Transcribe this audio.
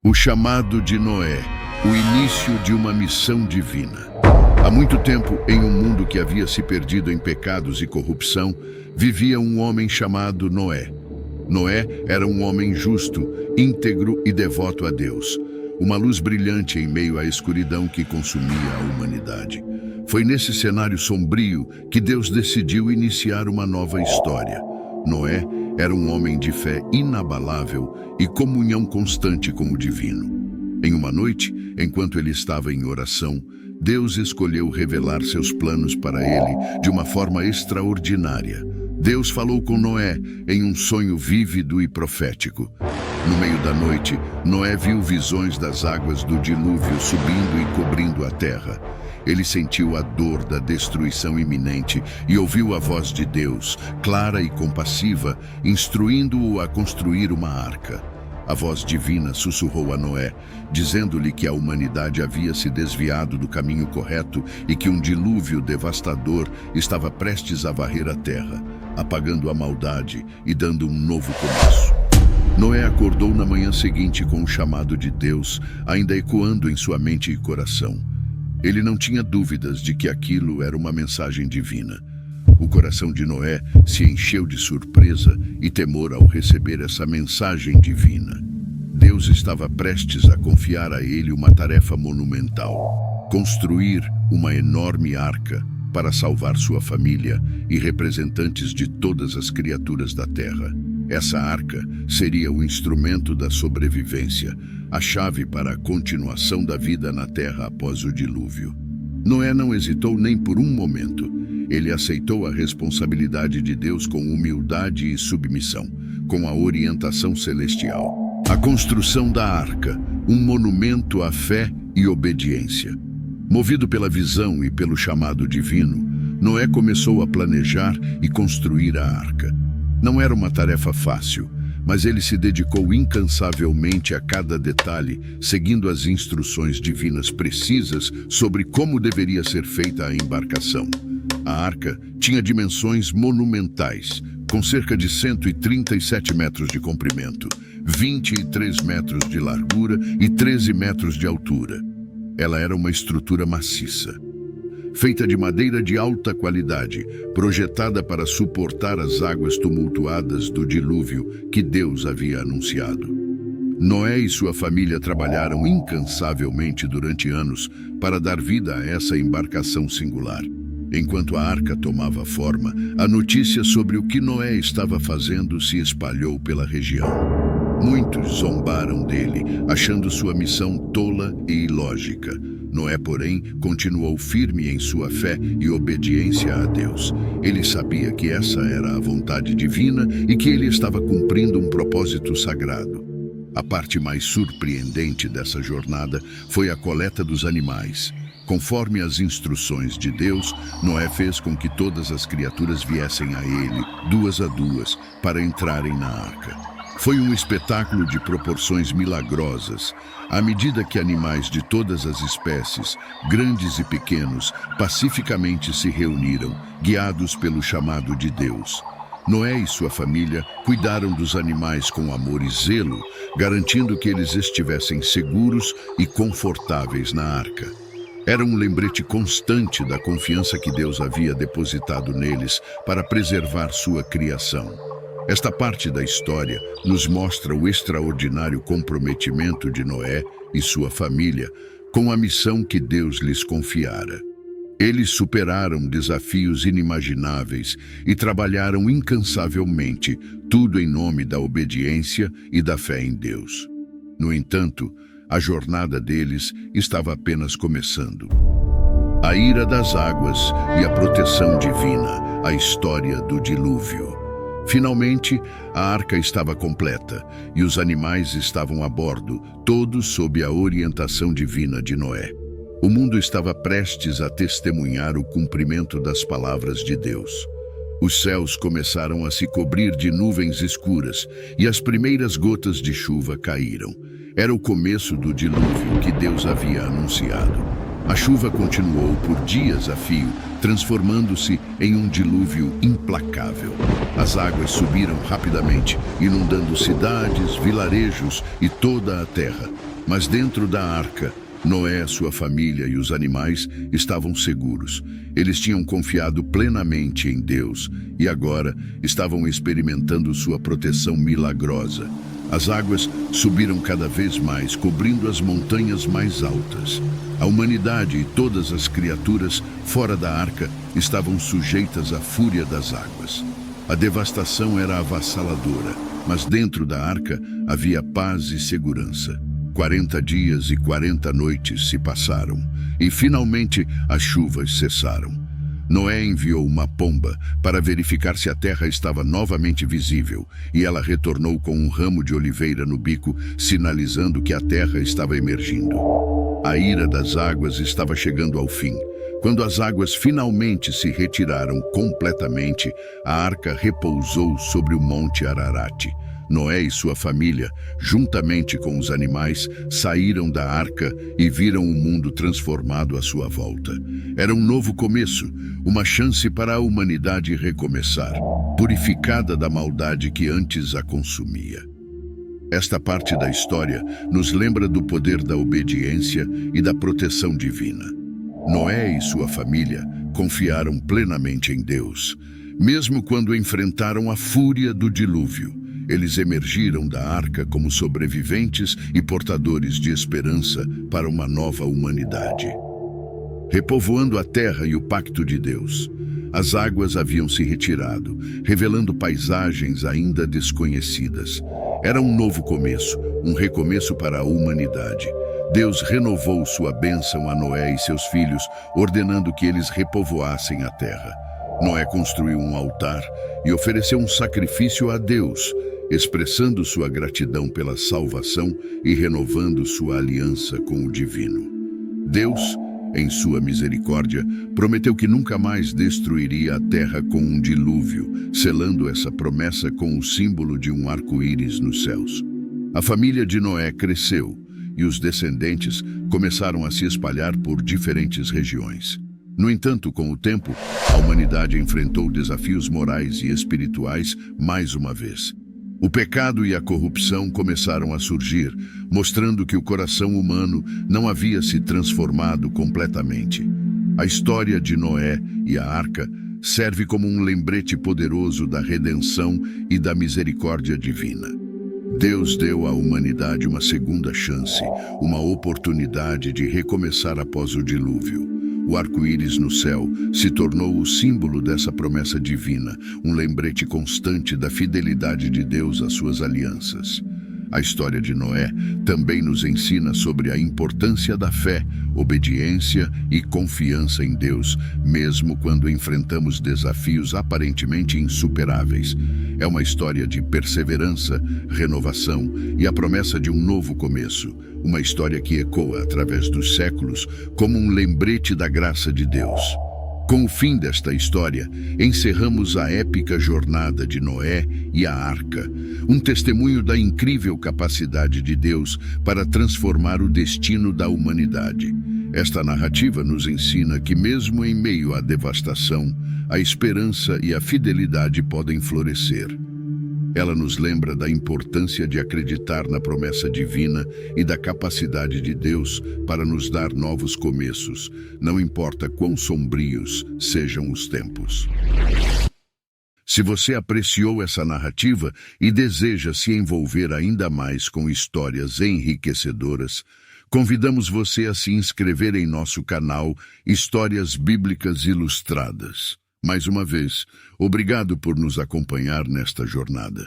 O chamado de Noé, o início de uma missão divina. Há muito tempo, em um mundo que havia se perdido em pecados e corrupção, vivia um homem chamado Noé. Noé era um homem justo, íntegro e devoto a Deus. Uma luz brilhante em meio à escuridão que consumia a humanidade. Foi nesse cenário sombrio que Deus decidiu iniciar uma nova história. Noé era um homem de fé inabalável e comunhão constante com o divino. Em uma noite, enquanto ele estava em oração, Deus escolheu revelar seus planos para ele de uma forma extraordinária. Deus falou com Noé em um sonho vívido e profético. No meio da noite, Noé viu visões das águas do dilúvio subindo e cobrindo a terra. Ele sentiu a dor da destruição iminente e ouviu a voz de Deus, clara e compassiva, instruindo-o a construir uma arca. A voz divina sussurrou a Noé, dizendo-lhe que a humanidade havia se desviado do caminho correto e que um dilúvio devastador estava prestes a varrer a terra, apagando a maldade e dando um novo começo. Noé acordou na manhã seguinte com o chamado de Deus, ainda ecoando em sua mente e coração. Ele não tinha dúvidas de que aquilo era uma mensagem divina. O coração de Noé se encheu de surpresa e temor ao receber essa mensagem divina. Deus estava prestes a confiar a ele uma tarefa monumental: construir uma enorme arca para salvar sua família e representantes de todas as criaturas da terra. Essa arca seria o instrumento da sobrevivência, a chave para a continuação da vida na terra após o dilúvio. Noé não hesitou nem por um momento. Ele aceitou a responsabilidade de Deus com humildade e submissão, com a orientação celestial. A construção da arca, um monumento à fé e obediência. Movido pela visão e pelo chamado divino, Noé começou a planejar e construir a arca. Não era uma tarefa fácil, mas ele se dedicou incansavelmente a cada detalhe, seguindo as instruções divinas precisas sobre como deveria ser feita a embarcação. A arca tinha dimensões monumentais, com cerca de 137 metros de comprimento, 23 metros de largura e 13 metros de altura. Ela era uma estrutura maciça, feita de madeira de alta qualidade, projetada para suportar as águas tumultuadas do dilúvio que Deus havia anunciado. Noé e sua família trabalharam incansavelmente durante anos para dar vida a essa embarcação singular. Enquanto a arca tomava forma, a notícia sobre o que Noé estava fazendo se espalhou pela região. Muitos zombaram dele, achando sua missão tola e ilógica. Noé, porém, continuou firme em sua fé e obediência a Deus. Ele sabia que essa era a vontade divina e que ele estava cumprindo um propósito sagrado. A parte mais surpreendente dessa jornada foi a coleta dos animais. Conforme as instruções de Deus, Noé fez com que todas as criaturas viessem a ele, duas a duas, para entrarem na arca. Foi um espetáculo de proporções milagrosas, à medida que animais de todas as espécies, grandes e pequenos, pacificamente se reuniram, guiados pelo chamado de Deus. Noé e sua família cuidaram dos animais com amor e zelo, garantindo que eles estivessem seguros e confortáveis na arca. Era um lembrete constante da confiança que Deus havia depositado neles para preservar sua criação. Esta parte da história nos mostra o extraordinário comprometimento de Noé e sua família com a missão que Deus lhes confiara. Eles superaram desafios inimagináveis e trabalharam incansavelmente, tudo em nome da obediência e da fé em Deus. No entanto, a jornada deles estava apenas começando. A ira das águas e a proteção divina, a história do dilúvio. Finalmente, a arca estava completa e os animais estavam a bordo, todos sob a orientação divina de Noé. O mundo estava prestes a testemunhar o cumprimento das palavras de Deus. Os céus começaram a se cobrir de nuvens escuras e as primeiras gotas de chuva caíram. Era o começo do dilúvio que Deus havia anunciado. A chuva continuou por dias a fio, transformando-se em um dilúvio implacável. As águas subiram rapidamente, inundando cidades, vilarejos e toda a terra. Mas dentro da arca, Noé, sua família e os animais estavam seguros. Eles tinham confiado plenamente em Deus e agora estavam experimentando sua proteção milagrosa. As águas subiram cada vez mais, cobrindo as montanhas mais altas. A humanidade e todas as criaturas fora da arca estavam sujeitas à fúria das águas. A devastação era avassaladora, mas dentro da arca havia paz e segurança. 40 dias e 40 noites se passaram, e finalmente as chuvas cessaram. Noé enviou uma pomba para verificar se a terra estava novamente visível, e ela retornou com um ramo de oliveira no bico, sinalizando que a terra estava emergindo. A ira das águas estava chegando ao fim. Quando as águas finalmente se retiraram completamente, a arca repousou sobre o Monte Ararat. Noé e sua família, juntamente com os animais, saíram da arca e viram o mundo transformado à sua volta. Era um novo começo, uma chance para a humanidade recomeçar, purificada da maldade que antes a consumia. Esta parte da história nos lembra do poder da obediência e da proteção divina. Noé e sua família confiaram plenamente em Deus, mesmo quando enfrentaram a fúria do dilúvio. Eles emergiram da arca como sobreviventes e portadores de esperança para uma nova humanidade. Repovoando a terra e o pacto de Deus, as águas haviam se retirado, revelando paisagens ainda desconhecidas. Era um novo começo, um recomeço para a humanidade. Deus renovou sua bênção a Noé e seus filhos, ordenando que eles repovoassem a terra. Noé construiu um altar e ofereceu um sacrifício a Deus, expressando sua gratidão pela salvação e renovando sua aliança com o divino. Deus, em sua misericórdia, prometeu que nunca mais destruiria a terra com um dilúvio, selando essa promessa com o símbolo de um arco-íris nos céus. A família de Noé cresceu e os descendentes começaram a se espalhar por diferentes regiões. No entanto, com o tempo, a humanidade enfrentou desafios morais e espirituais mais uma vez. O pecado e a corrupção começaram a surgir, mostrando que o coração humano não havia se transformado completamente. A história de Noé e a arca serve como um lembrete poderoso da redenção e da misericórdia divina. Deus deu à humanidade uma segunda chance, uma oportunidade de recomeçar após o dilúvio. O arco-íris no céu se tornou o símbolo dessa promessa divina, um lembrete constante da fidelidade de Deus às suas alianças. A história de Noé também nos ensina sobre a importância da fé, obediência e confiança em Deus, mesmo quando enfrentamos desafios aparentemente insuperáveis. É uma história de perseverança, renovação e a promessa de um novo começo. Uma história que ecoa através dos séculos como um lembrete da graça de Deus. Com o fim desta história, encerramos a épica jornada de Noé e a arca, um testemunho da incrível capacidade de Deus para transformar o destino da humanidade. Esta narrativa nos ensina que, mesmo em meio à devastação, a esperança e a fidelidade podem florescer. Ela nos lembra da importância de acreditar na promessa divina e da capacidade de Deus para nos dar novos começos, não importa quão sombrios sejam os tempos. Se você apreciou essa narrativa e deseja se envolver ainda mais com histórias enriquecedoras, convidamos você a se inscrever em nosso canal Histórias Bíblicas Ilustradas. Mais uma vez, obrigado por nos acompanhar nesta jornada.